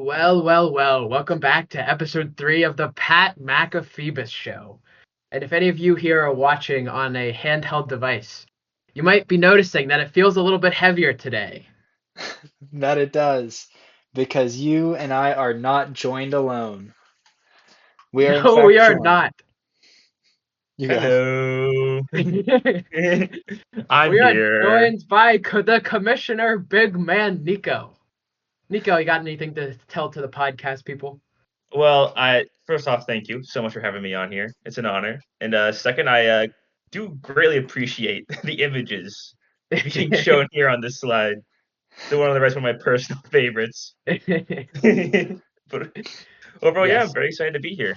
Well, well, well. Welcome back to episode 3 of the Pat McAfeebas show. And if any of you here are watching on a handheld device, you might be noticing that it feels a little bit heavier today. That it does, because you and I are not joined alone. We are in No, we fact are joined. not. You go. Hello. We I'm are here. joined by the commissioner, big man Nico. Nico, you got anything to tell to the podcast people? Well, I first off, thank you so much for having me on here. It's an honor. And second, I do greatly appreciate the images being shown here on this slide. The one on the right is one of my personal favorites. But overall, yeah, I'm Yes. very excited to be here.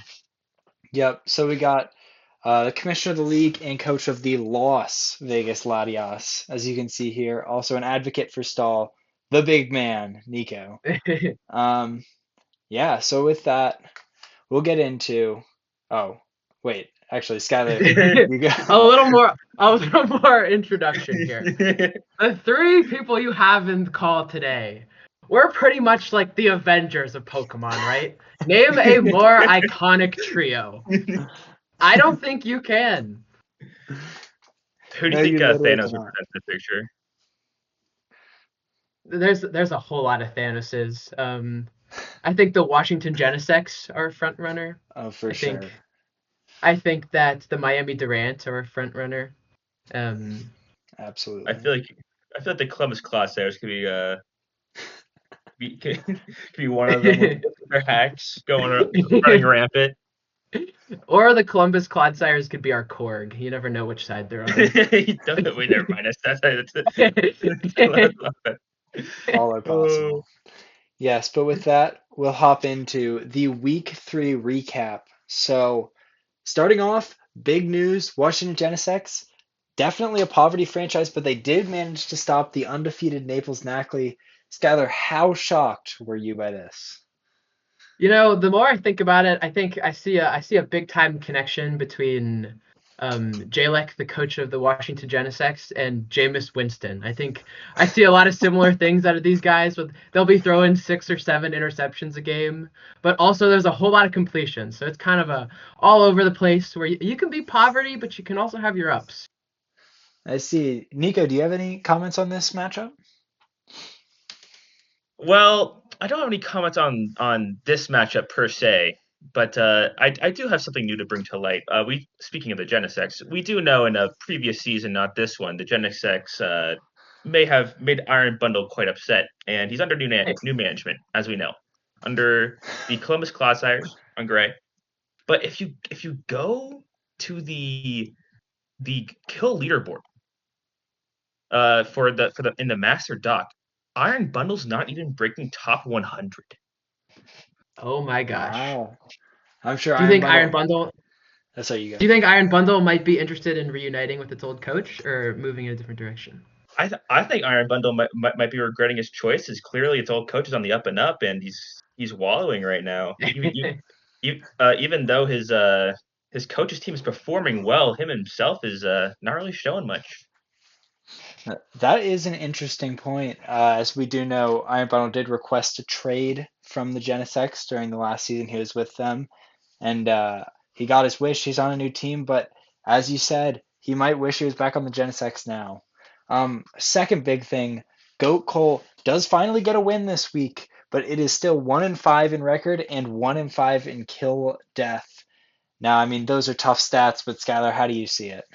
Yep. So we got the commissioner of the league and coach of the Las Vegas Latias, as you can see here. Also an advocate for Stall, the big man, Nico. Um, yeah. So with that, we'll get into. Oh, wait. Actually, Skylar, you go. A little more introduction here. The three people you have in the call today, we're pretty much like the Avengers of Pokemon, right? Name a more iconic trio. I don't think you can. Who do you No, think you literally Thanos would cannot. present in the picture? There's a whole lot of Thanos's. I think the Washington Genesects are a front runner. Oh, for I think sure. I think that the Miami Durant are a front runner. Um, I Absolutely. feel like I feel like the Columbus Clawsters could be one of them with their hacks running rampant. or the Columbus Clodsires could be our Korg. You never know which side they're on. Wait, never mind. That's All are oh, possible. Yes, but with that, we'll hop into the week 3 recap. So, starting off, big news, Washington Genesects, definitely a poverty franchise, but they did manage to stop the undefeated Naples Knackley. Skylar, how shocked were you by this? The more I think about it, I think I see a big time connection between Jalek, the coach of the Washington Genesects, and Jameis Winston. I think I see a lot of similar things out of these guys. With they'll be throwing 6 or 7 interceptions a game, but also there's a whole lot of completion. So it's kind of a all over the place where you can be poverty, but you can also have your ups. I see. Nico, do you have any comments on this matchup? well, I don't have any comments on this matchup per se, but I do have something new to bring to light. We speaking of the Genesects, we do know in a previous season, not this one, the Genesects may have made Iron Bundle quite upset, and he's under new management, as we know, under the Columbus Clawsires on Gray. But if you go to the kill leaderboard for the in the master dock, Iron Bundle's not even breaking top 100. Oh my gosh. Wow. I'm sure Do you Iron think Iron Bundle. Bundle? That's how you go. Do you think Iron Bundle might be interested in reuniting with its old coach or moving in a different direction? I think Iron Bundle might be regretting his choices. Clearly, its old coach is on the up and up, and he's wallowing right now. Even though his coach's team is performing well, him himself is not really showing much. That is an interesting point. As we do know, Iron Bundle did request a trade from the Genesects during the last season he was with them, and he got his wish. He's on a new team, but as you said, he might wish he was back on the Genesects now. Second big thing, Goat Cole does finally get a win this week, but it is still 1-5 in record and 1-5 in kill death. Now, I mean, those are tough stats, but Skylar, how do you see it?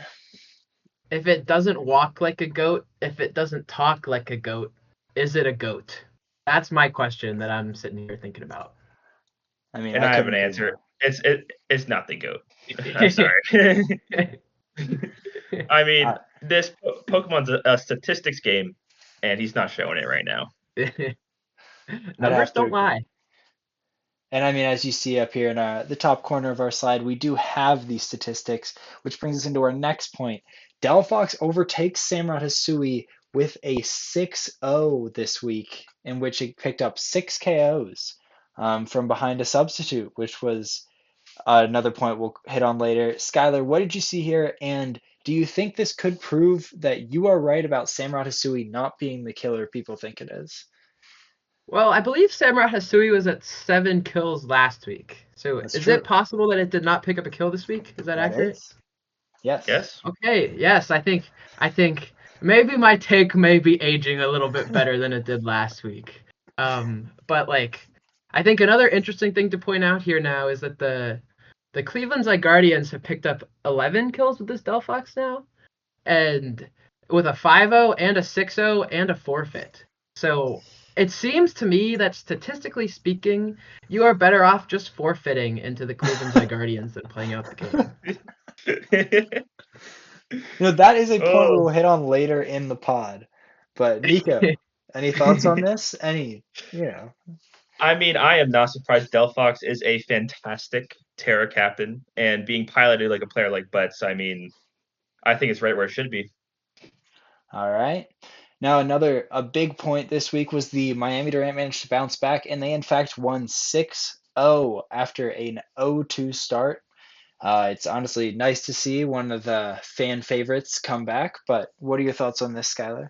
If it doesn't walk like a goat, if it doesn't talk like a goat, is it a goat? That's my question that I'm sitting here thinking about. I mean, And I I have couldn't an agree answer. more. It's not the goat. I'm sorry. I mean, Uh, this Pokemon's a statistics game, and he's not showing it right now. I'd Numbers have to don't agree. lie. And I mean, as you see up here in the top corner of our slide, we do have these statistics, which brings us into our next point. Delphox overtakes Samurott Hisui with a 6-0 this week, in which it picked up 6 KOs from behind a substitute, which was another point we'll hit on later. Skylar, what did you see here? And do you think this could prove that you are right about Samurott Hisui not being the killer people think it is? Well, I believe Samurai Hasui was at 7 kills last week. So That's is it true. possible that it did not pick up a kill this week? Is that That accurate? is. Yes. Yes. Okay, yes, I think maybe my take may be aging a little bit better than it did last week. But like I think another interesting thing to point out here now is that the Cleveland Guardians have picked up 11 kills with this Delphox now, and with a 5-0 and a 6-0 and a forfeit. So it seems to me that statistically speaking, you are better off just forfeiting into the Cleveland Guardians than playing out the game. That is a point we Oh, will hit on later in the pod. But Nico, any thoughts on this? Any, you know, I mean, I am not surprised. Delphox is a fantastic Terra captain, and being piloted like a player like Butts, I mean, I think it's right where it should be. all right. Now a big point this week was the Miami Durant managed to bounce back, and they in fact won 6-0 after an 0-2 start. It's honestly nice to see one of the fan favorites come back, but what are your thoughts on this, Skylar?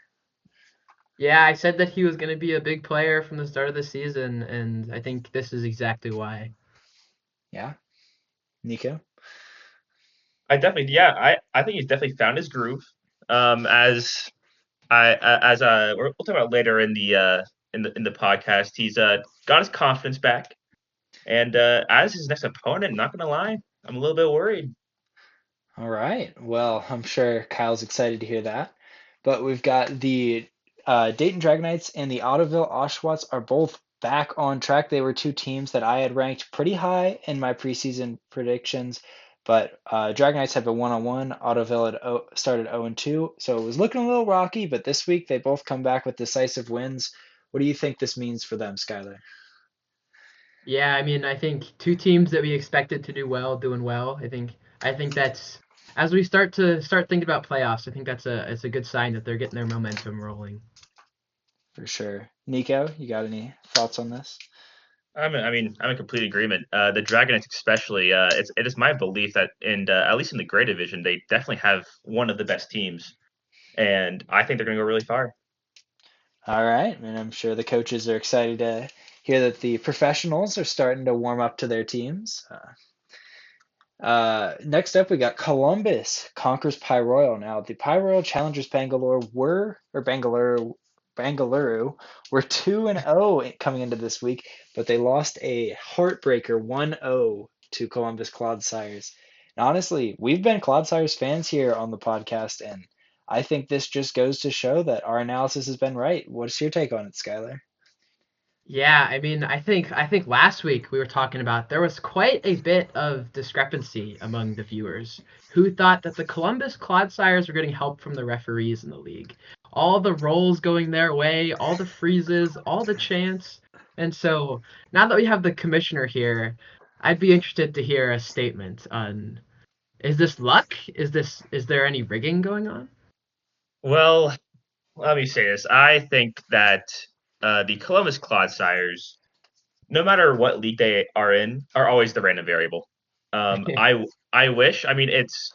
Yeah, I said that he was going to be a big player from the start of the season, and I think this is exactly why. Yeah, Nico? I think he's definitely found his groove. As we'll talk about later in the podcast, he's got his confidence back, and as his next opponent, not gonna lie, I'm a little bit worried. All right. Well, I'm sure Kyle's excited to hear that. But we've got the Dayton Dragonites and the Ottoville Oshawots are both back on track. They were two teams that I had ranked pretty high in my preseason predictions. But Dragonites have a one-on-one. Ottoville had started 0-2, so it was looking a little rocky. But this week they both come back with decisive wins. What do you think this means for them, Skylar? Yeah, I mean, I think two teams that we expected to do well, doing well. I think that's as we start thinking about playoffs. I think it's a good sign that they're getting their momentum rolling. For sure. Nico, you got any thoughts on this? I'm in complete agreement. The Dragonites, especially, it is my belief that at least in the Grey Division, they definitely have one of the best teams, and I think they're going to go really far. All right, and I'm sure the coaches are excited to hear that the professionals are starting to warm up to their teams. Next up, we got Columbus conquers Pyroyal. Now, the Pyroyal challengers Bangalore were 2-0 coming into this week, but they lost a heartbreaker 1-0 to Columbus Clodsires. And honestly, we've been Clodsires fans here on the podcast, and I think this just goes to show that our analysis has been right. What's your take on it, Skylar? Yeah, I mean, I think last week we were talking about there was quite a bit of discrepancy among the viewers who thought that the Columbus Clodsires were getting help from the referees in the league. All the rolls going their way, all the freezes, all the chants. And so now that we have the commissioner here, I'd be interested to hear a statement on is this luck? Is there any rigging going on? Well, let me say this. I think that the Columbus Clodsires, no matter what league they are in, are always the random variable. I wish. I mean,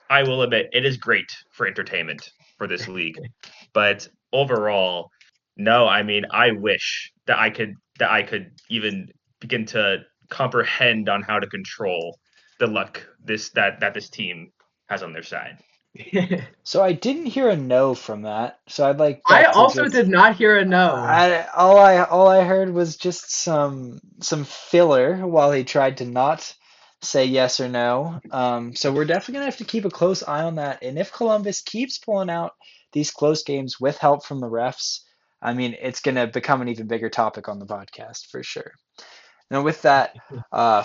I will admit it is great for entertainment for this league, but overall, no. I mean, I wish that I could even begin to comprehend on how to control the luck that this team has on their side. So I didn't hear a no from that. So I'd like I that to also just did not hear a no. all I heard was just some filler while he tried to not say yes or no. So we're definitely gonna have to keep a close eye on that. And if Columbus keeps pulling out these close games with help from the refs, I mean, it's gonna become an even bigger topic on the podcast for sure. Now, with that,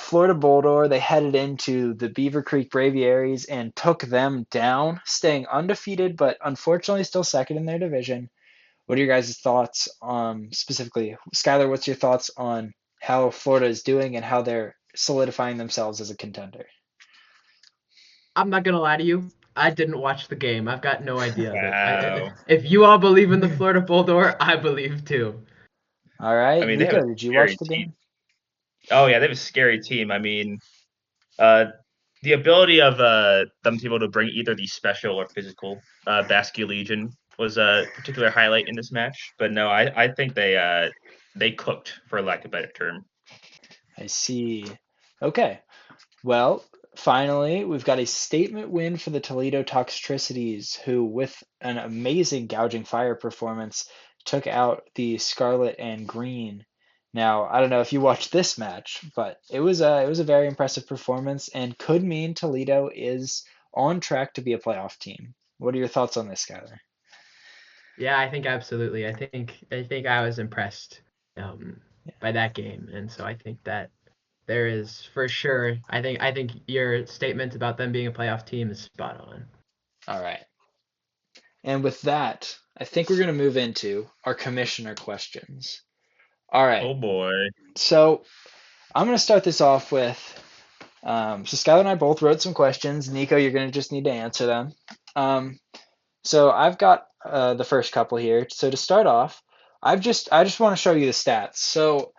Florida Bulldog, they headed into the Beaver Creek Braviaries and took them down, staying undefeated, but unfortunately still second in their division. What are your guys' thoughts specifically? Skylar, what's your thoughts on how Florida is doing and how they're solidifying themselves as a contender? I'm not gonna lie to you. I didn't watch the game. I've got no idea of it. Wow. If you all believe in the Florida Bulldog, I believe too. All I right, mean, they have a Nico, did you watch scary the team. game? Oh yeah, they have a scary team. I mean, uh, the ability of them to be able to bring either the special or physical Basque Legion was a particular highlight in this match. But no, I think they cooked, for lack of a better term. I see. Okay. Well, finally, we've got a statement win for the Toledo Toxtricities, who, with an amazing gouging fire performance, took out the Scarlet and Green. Now, I don't know if you watched this match, but it was a very impressive performance and could mean Toledo is on track to be a playoff team. What are your thoughts on this, Skylar? Yeah, I think absolutely. I think I was impressed um, by that game, and so I think that there is for sure. I think your statement about them being a playoff team is spot on. All right. And with that, I think we're going to move into our commissioner questions. All right. Oh boy. So I'm going to start this off with so Skylar and I both wrote some questions. Nico, you're going to just need to answer them. Um, so I've got the first couple here. So to start off, I just want to show you the stats. So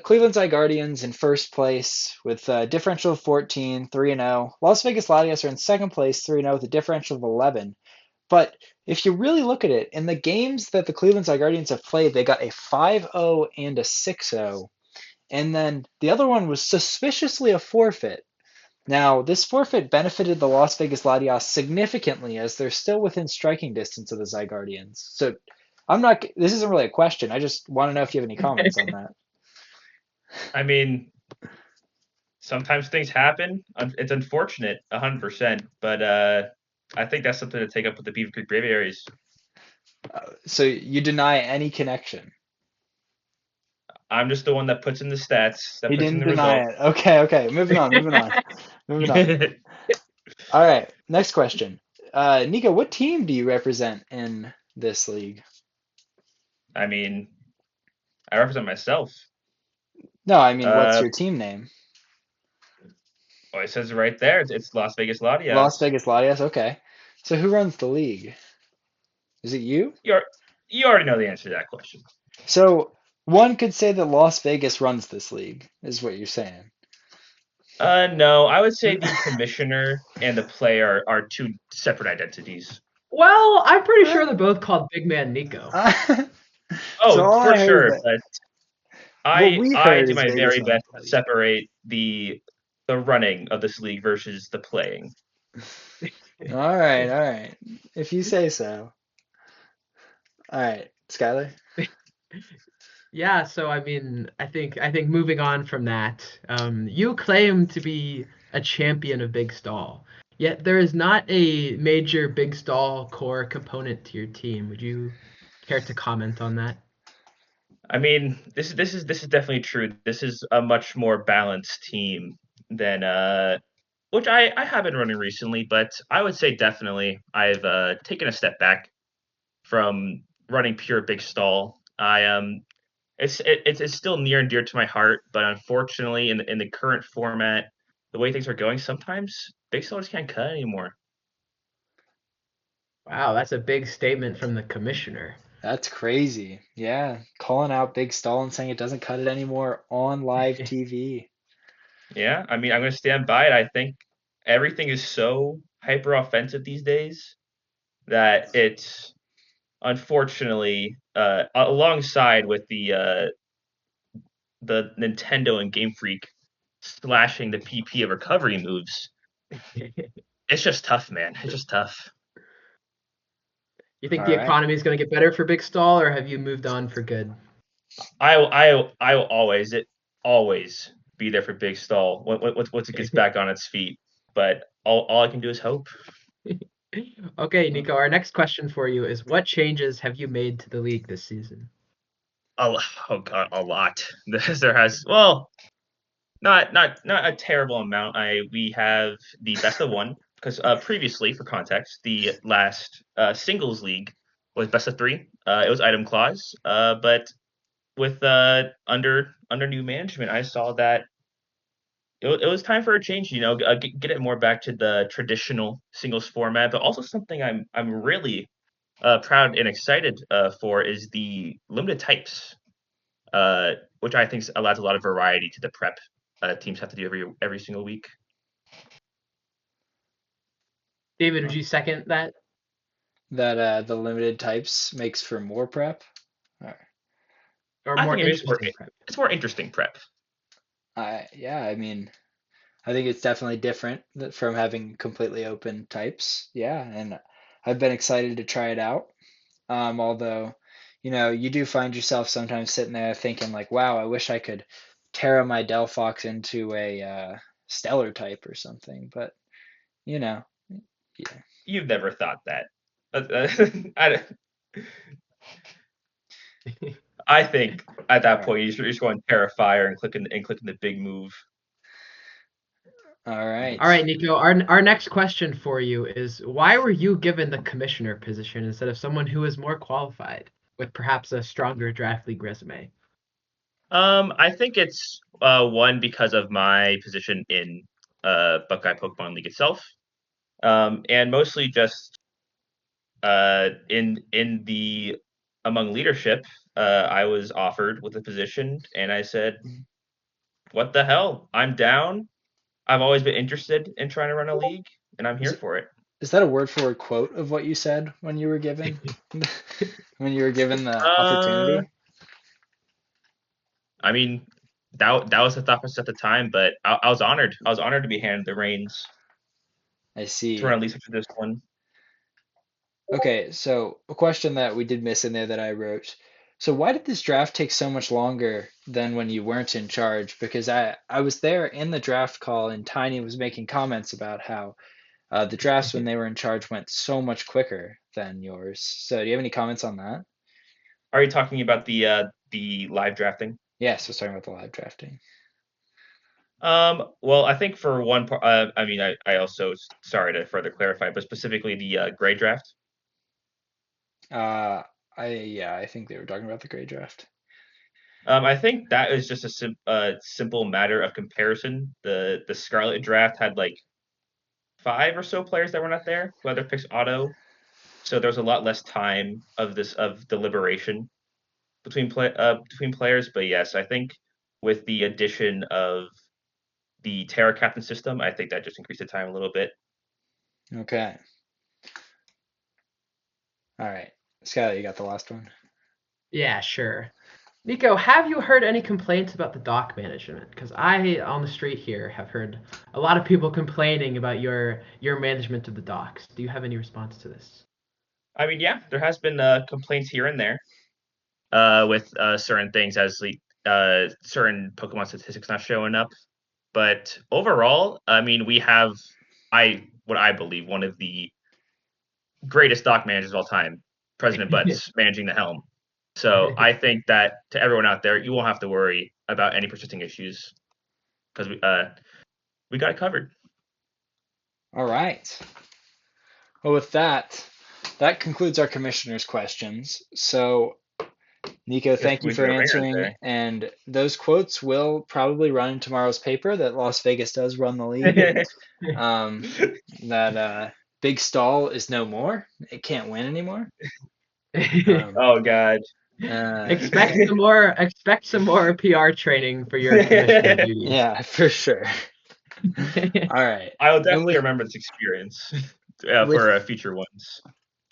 Cleveland Guardians in first place with a differential of 14, 3-0. Las Vegas Latias are in second place, 3-0 with a differential of 11. But if you really look at it, in the games that the Cleveland Guardians have played, they got a 5-0 and a 6-0. And then the other one was suspiciously a forfeit. Now, this forfeit benefited the Las Vegas Latias significantly as they're still within striking distance of the Zygardians. So this isn't really a question. I just want to know if you have any comments on that. I mean, sometimes things happen. It's unfortunate, 100%, but I think that's something to take up with the Beaver Creek Braviaries. So you deny any connection. I'm just the one that puts in the stats, that He puts in didn't the deny results. it. Okay. Moving on, moving on, moving on. All right, next question. Nico, what team do you represent in this league? I mean, I represent myself. No, I mean, what's Uh, your team name? well, it says right there, it's Las Vegas Las Latias. Vegas Latias. Okay. So who runs the league? Is it you? You are, you already know the answer to that question. So one could say that Las Vegas runs this league, is what you're saying. No, I would say the commissioner and the player are two separate identities. Well, I'm pretty sure they're Well, both called Big Man Nico. so Oh, all for I heard is sure, that but what I we I heard do is my Vegas very runs best the to league. separate the running of this league versus the playing. All right. If you say so. All right, Skylar. Yeah, so I mean, I think moving on from that, you claim to be a champion of Big Stall, yet there is not a major Big Stall core component to your team. Would you care to comment on that? I mean, this is definitely true. This is a much more balanced team than which I have been running recently, but I would say definitely I've taken a step back from running pure big stall. It's still near and dear to my heart, but unfortunately in the current format, the way things are going, sometimes big stall just can't cut anymore. Wow, that's a big statement from the commissioner. That's crazy. Yeah, calling out Big Stall and saying it doesn't cut it anymore on live TV. Yeah, I mean I'm gonna stand by it. I think everything is so hyper offensive these days that it's unfortunately alongside with the Nintendo and Game Freak slashing the PP of recovery moves. It's just tough, man. It's just tough. You think All the right. economy is going to get better for Big Stall, or have you moved on for good? I will always be there for Big Stall once it gets back on its feet. But all I can do is hope. Okay, Nico, our next question for you is what changes have you made to the league this season? Oh god, a lot. There has not a terrible amount. We have the best of one because previously, for context, the last singles league was best of three. It was item clause, but with under new management, I saw that it was time for a change. Get it more back to the traditional singles format, but also something I'm really proud and excited for is the limited types, which I think allows a lot of variety to the prep teams have to do every single week. David, would you second that? That the limited types makes for more prep. All right. or I more think it is more. interesting prep? It's more interesting prep. Yeah, I mean, I think it's definitely different from having completely open types. Yeah, and I've been excited to try it out. Although, you do find yourself sometimes sitting there thinking like, wow, I wish I could Terra my Delphox into a stellar type or something. But, yeah. You've never thought that. I, I think at All that right. point you're just going Terrifier and clicking the big move. All All right. right, Nico. Our next question for you is why were you given the commissioner position instead of someone who is more qualified with perhaps a stronger draft league resume? I think it's one because of my position in Buckeye Pokemon League itself, and mostly just in the among leadership. I was offered with a position, and I said, "What the hell? I'm down. I've always been interested in trying to run a league, and I'm here Is, for it." is that a word for word quote of what you said when you were given when you were given the Uh, opportunity? I mean, that was the thought process at the time, but I was honored. I was honored to be handed the reins I to run see. at least for this one. Okay, so a question that we did miss in there that I wrote. So why did this draft take so much longer than when you weren't in charge? Because I was there in the draft call and Tiny was making comments about how the drafts when they were in charge went so much quicker than yours. So do you have any comments on that? Are you talking about the live drafting? Yes, I was talking about the live drafting. Well, I think for one part, I mean, I also sorry to further clarify, but specifically the grade draft. Uh, I think they were talking about the gray draft. I think that is just a simple matter of comparison. The Scarlet draft had like five or so players that were not there who had their picks auto, so there was a lot less time of deliberation between players. But yes, I think with the addition of the Terra Captain system, I think that just increased the time a little bit. Okay. All right. Skylar, you got the last one. Yeah, sure. Nico, have you heard any complaints about the dock management? Because I, on the street here, have heard a lot of people complaining about your management of the docks. Do you have any response to this? I mean, yeah, there has been complaints here and there with certain things as certain Pokemon statistics not showing up. But overall, I mean, we have what I believe one of the greatest dock managers of all time, President Butts, managing the helm. So I think that to everyone out there, you won't have to worry about any persisting issues because we got it covered. All right. Well, with that, that concludes our commissioner's questions. So, Nico, Just thank you went for through a ringer answering. there. And those quotes will probably run in tomorrow's paper that Las Vegas does run the league. Um, that Big Stall is no more. It can't win anymore. Um, Oh God. uh, Expect some more PR training for your commissioner duties. yeah, for sure. All right. I will And definitely remember this experience with for future ones.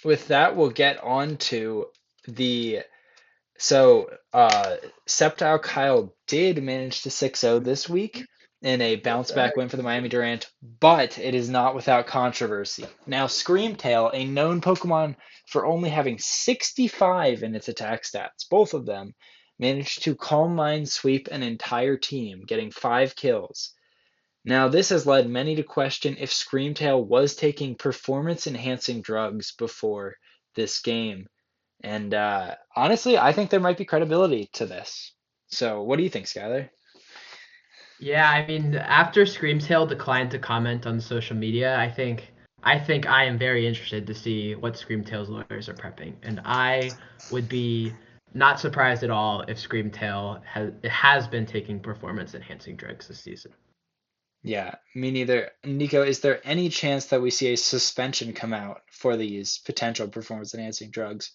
with that, we'll get on to the so Sceptile Kyle did manage to 6-0 this week in a bounce back win for the Miami Durant, but it is not without controversy. Now, Screamtail, a known Pokemon for only having 65 in its attack stats, both of them managed to Calm Mind sweep an entire team, getting 5 kills. Now, this has led many to question if Screamtail was taking performance enhancing drugs before this game. And honestly, I think there might be credibility to this. So, what do you think, Skylar? Yeah, I mean, after Screamtail declined to comment on social media, I think I am very interested to see what Screamtail's lawyers are prepping, and I would be not surprised at all if Screamtail has been taking performance enhancing drugs this season. Yeah, me neither. Nico, is there any chance that we see a suspension come out for these potential performance enhancing drugs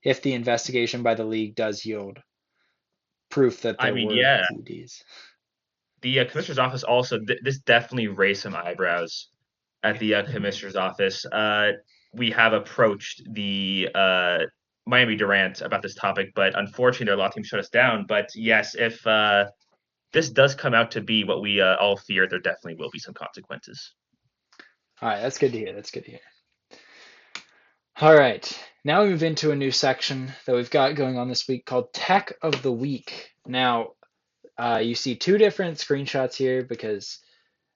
if the investigation by the league does yield proof that I there mean, were yeah, PEDs? the commissioner's office also this definitely raised some eyebrows at the commissioner's office. We have approached Miami Durant about this topic, but unfortunately, there are a lot of teams shut us down. But yes, if this does come out to be what we all fear, there definitely will be some consequences. All right, that's good to hear. That's good to hear. All right, now we move into a new section that we've got going on this week called Tech of the Week. Now, you see two different screenshots here because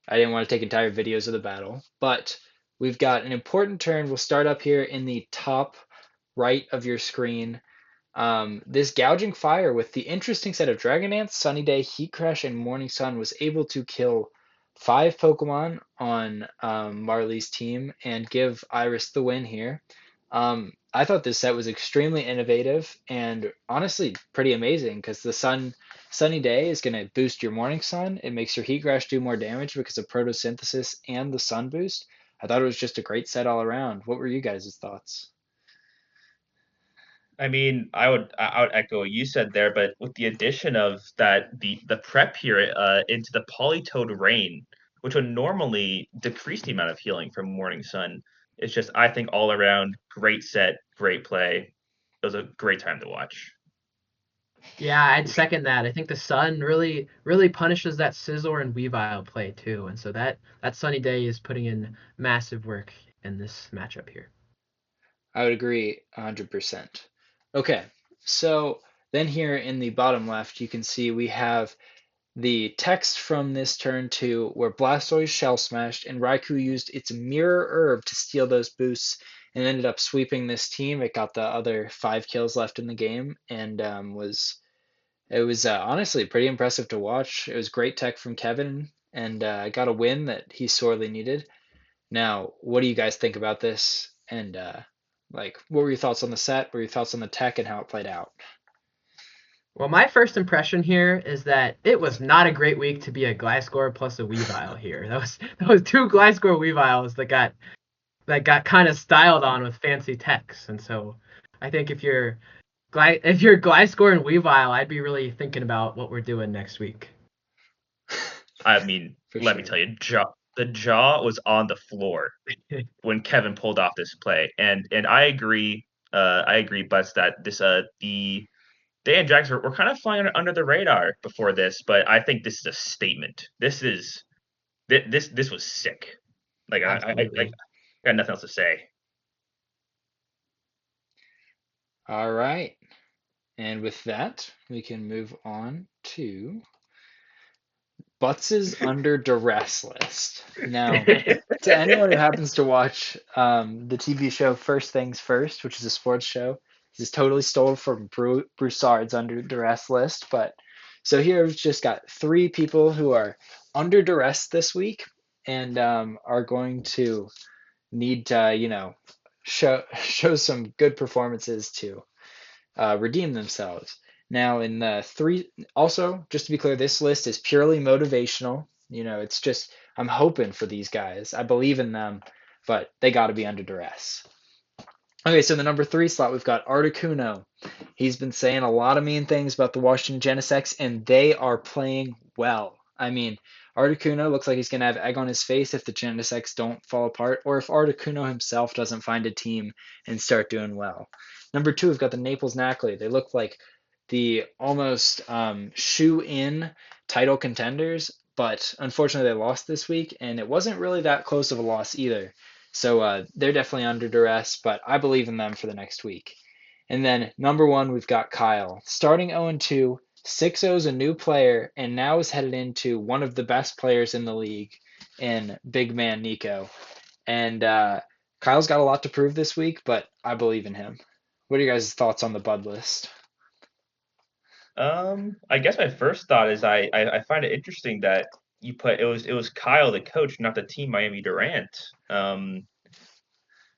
I didn't want to take entire videos of the battle, but we've got an important turn. We'll start up here in the top right of your screen. This gouging fire with the interesting set of Dragon Dance, Sunny Day, Heat Crash, and Morning Sun was able to kill 5 Pokemon on Marley's team and give Iris the win here. I thought this set was extremely innovative and honestly pretty amazing because the Sunny Day is going to boost your Morning Sun. It makes your Heat Crash do more damage because of photosynthesis and the Sun boost. I thought it was just a great set all around. What were you guys' thoughts? I mean, I would echo what you said there, but with the addition of the prep here into the Polytoad Rain, which would normally decrease the amount of healing from Morning Sun, it's just I think all around great set, great play. It was a great time to watch. Yeah, I'd second that. I think the sun really punishes that Scizor and Weavile play too, and so that Sunny Day is putting in massive work in this matchup here. I would agree 100%. Okay, so then here in the bottom left, you can see we have the text from this turn 2 where Blastoise Shell Smashed and Raikou used its Mirror Herb to steal those boosts and ended up sweeping this team. It got the other 5 kills left in the game and it was honestly pretty impressive to watch. It was great tech from Kevin and got a win that he sorely needed. Now, what do you guys think about this? And like, what were your thoughts on the set? What were your thoughts on the tech and how it played out? Well, my first impression here is that it was not a great week to be a Gliscor plus a Weavile here. That was two Gliscor Weaviles that got kind of styled on with fancy techs, and so I think if you're Gliscor and Weavile, I'd be really thinking about what we're doing next week. I mean, For let me sure. tell you, the jaw was on the floor when Kevin pulled off this play, and I agree. I agree, Butts, that the Day and Jags were kind of flying under the radar before this, but I think this is a statement. This was sick. Like I Absolutely. got nothing else to say. All right. And with that, we can move on to Butts's under duress list. Now, to anyone who happens to watch the TV show First Things First, which is a sports show, this is totally stolen from Broussard's under duress list. But so here we've just got 3 people who are under duress this week and are going to need to, show some good performances to redeem themselves. Now, in the 3, also, just to be clear, this list is purely motivational. It's just, I'm hoping for these guys. I believe in them, but they got to be under duress. Okay, so in the number 3 slot, we've got Articuno. He's been saying a lot of mean things about the Washington Genesects, and they are playing well. I mean, Articuno looks like he's going to have egg on his face if the Genesects don't fall apart, or if Articuno himself doesn't find a team and start doing well. Number 2, we've got the Naples Knackley. They look like the almost shoe-in title contenders, but unfortunately they lost this week, and it wasn't really that close of a loss either. So they're definitely under duress, but I believe in them for the next week. And then number 1, we've got Kyle. Starting 0-2, 6-0 is a new player, and now is headed into one of the best players in the league in big man Nico. And Kyle's got a lot to prove this week, but I believe in him. What are your guys' thoughts on the Bud list? I guess my first thought is I find it interesting that you put it was Kyle the coach, not the team Miami Durant.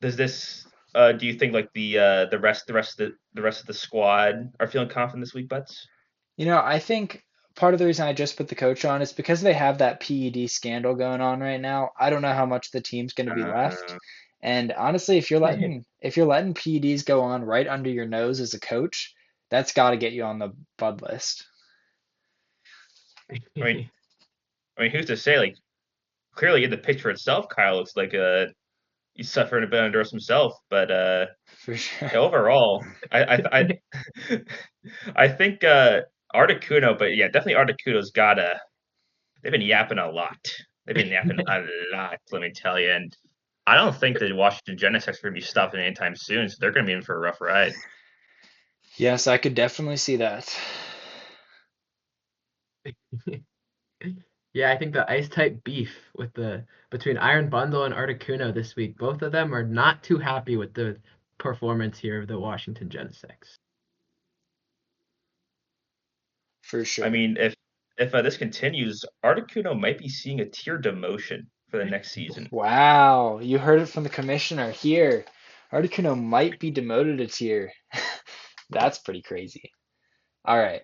Does this do you think like the rest of the squad are feeling confident this week, Butts? I think part of the reason I just put the coach on is because they have that PED scandal going on right now. I don't know how much the team's going to be left. Uh, And honestly, if you're I letting PEDs go on right under your nose as a coach, that's got to get you on the Bud list. mean, who's to say? Like clearly in the picture itself, Kyle looks like a he's suffering a bit under us himself. But For sure. overall, I think Articuno, but yeah, definitely Articuno's got a. They've been yapping a lot. They've been yapping a lot, let me tell you. And I don't think the Washington Genesex are going to be stopping anytime soon, so they're going to be in for a rough ride. Yes, I could definitely see that. Yeah, I think the ice type beef with the between Iron Bundle and Articuno this week, both of them are not too happy with the performance here of the Washington Genesex. For I sure. mean, if this continues, Articuno might be seeing a tier demotion for the next season. Wow, you heard it from the commissioner here. Articuno might be demoted a tier. That's pretty crazy. All right,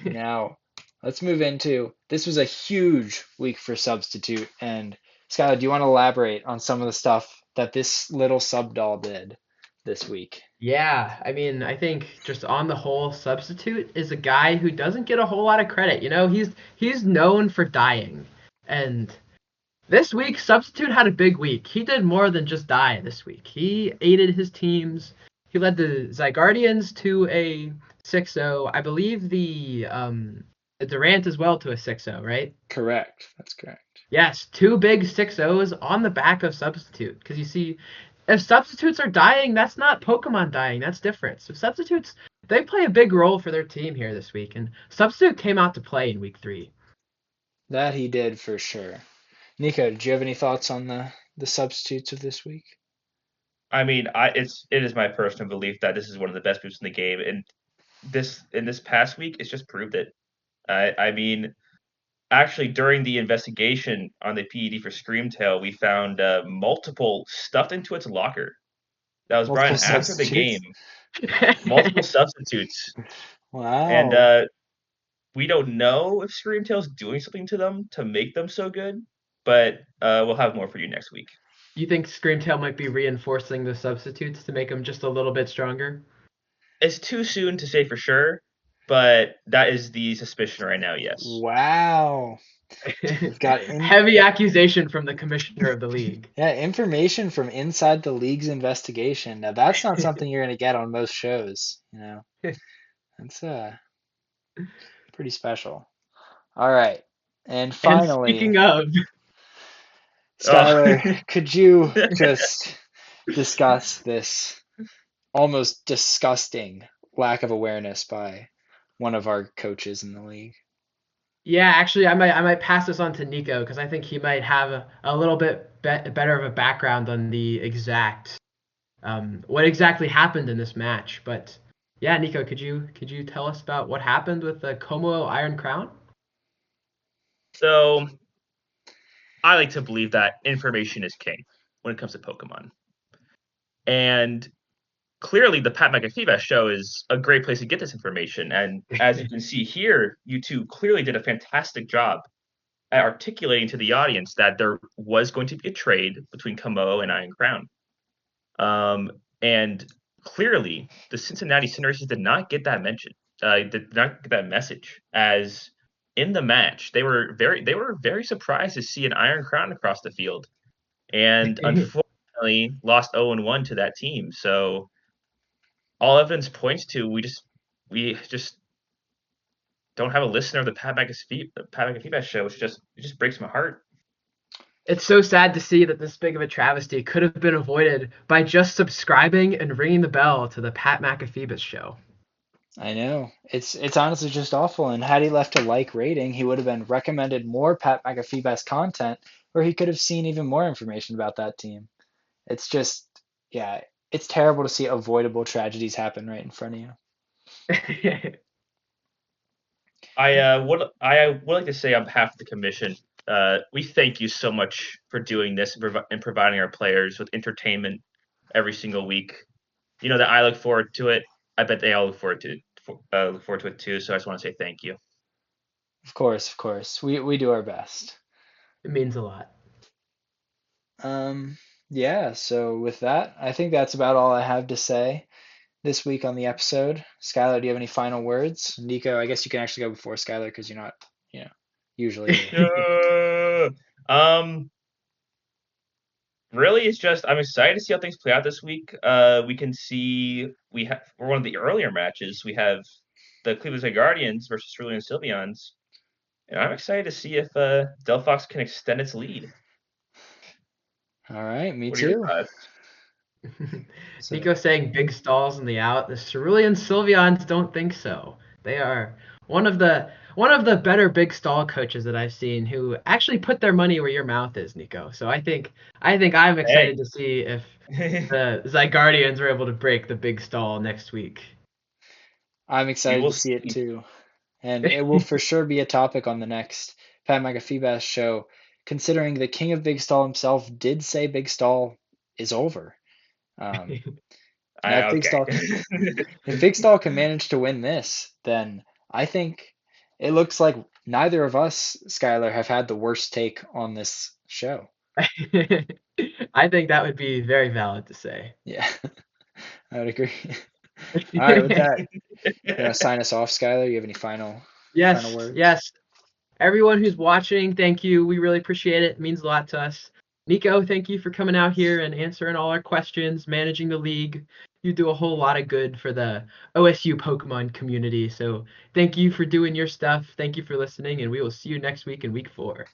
now let's move into this was a huge week for substitute. And Skylar, do you want to elaborate on some of the stuff that this little sub doll did this week? Yeah, I mean, I think just on the whole, Substitute is a guy who doesn't get a whole lot of credit. You know, he's known for dying, and this week Substitute had a big week. He did more than just die this week. He aided his teams. He led the Zygardians to a 6-0. I believe the Durant as well to a 6-0, right? Correct. That's correct. Yes, two big 6-0s on the back of Substitute. Because you see, if substitutes are dying, that's not Pokemon dying. That's different. So substitutes, they play a big role for their team here this week. And Substitute came out to play in week 3. That he did for sure. Nico, do you have any thoughts on the substitutes of this week? I mean, it is my personal belief that this is one of the best boosts in the game, and this past week, it's just proved it. I mean, actually, during the investigation on the PED for Screamtail, we found multiple stuffed into its locker. That was brought Multiple in after the substitutes? game. Multiple substitutes, and Wow. we don't know if Screamtail's doing something to them to make them so good. But we'll have more for you next week. You think Screamtail might be reinforcing the substitutes to make them just a little bit stronger? It's too soon to say for sure, but that is the suspicion right now. Yes. Wow. We've got Heavy accusation from the commissioner of the league. yeah, information from inside the league's investigation. Now that's not something you're going to get on most shows, you know. That's pretty special. All right. And And finally, speaking of, Skylar, Oh. could you just discuss this almost disgusting lack of awareness by one of our coaches in the league? yeah, actually, I might pass this on to Nico because I think he might have a little bit better of a background on the exact what exactly happened in this match. But yeah, Nico, could you tell us about what happened with the Como Iron Crown? So I like to believe that information is king when it comes to Pokemon. And clearly the Pat McAfeebas show is a great place to get this information. And as you can see here, you two clearly did a fantastic job at articulating to the audience that there was going to be a trade between Kamo and Iron Crown. And clearly the Cincinnati Cineraces did not get that mention, did not get that message, as in the match they were very surprised to see an Iron Crown across the field, and unfortunately lost 0-1 to that team. So all evidence points to we just don't have a listener of the Pat McAfee show, which it just breaks my heart. It's so sad to see that this big of a travesty could have been avoided by just subscribing and ringing the bell to the Pat McAfeebas show. I know. It's honestly just awful. And had he left a like rating, he would have been recommended more Pat McAfee content, where he could have seen even more information about that team. It's just, yeah, it's terrible to see avoidable tragedies happen right in front of you. I would like to say on behalf of the commission, we thank you so much for doing this and providing our players with entertainment every single week. You know that I look forward to it. I bet they all look forward to it too. So I just want to say thank you. Of course. We do our best. It means a lot. Yeah, so with that, I think that's about all I have to say this week on the episode. Skylar, do you have any final words? Nico, I guess you can actually go before Skylar because you're not, you know, usually. um, Really, it's just I'm excited to see how things play out this week. We can see we're one of the earlier matches. We have the Cleveland Guardians versus Cerulean Sylveons, and I'm excited to see if Delphox can extend its lead. All right, me What are your too. thoughts? So Nico saying big stalls in the out. The Cerulean Sylveons don't think so. They are one of the better big stall coaches that I've seen who actually put their money where your mouth is, Nico. So I think I'm excited to see if Hey, the Zygardians are able to break the big stall next week. I'm we excited will to see it see. too. And it will for sure be a topic on the next Pat McAfeebas show, considering the king of Big Stall himself did say Big Stall is over. Um, now, I okay. if Big Stall can manage to win this, then I think it looks like neither of us, Skylar, have had the worst take on this show. I think that would be very valid to say. Yeah, I would agree. All right, with that, you want to sign us off, Skylar? You have any final Yes, words? yes. Everyone who's watching, thank you. We really appreciate it. It means a lot to us. Nico, thank you for coming out here and answering all our questions, managing the league. You do a whole lot of good for the OSU Pokemon community. So thank you for doing your stuff. Thank you for listening, and we will see you next week in week 4.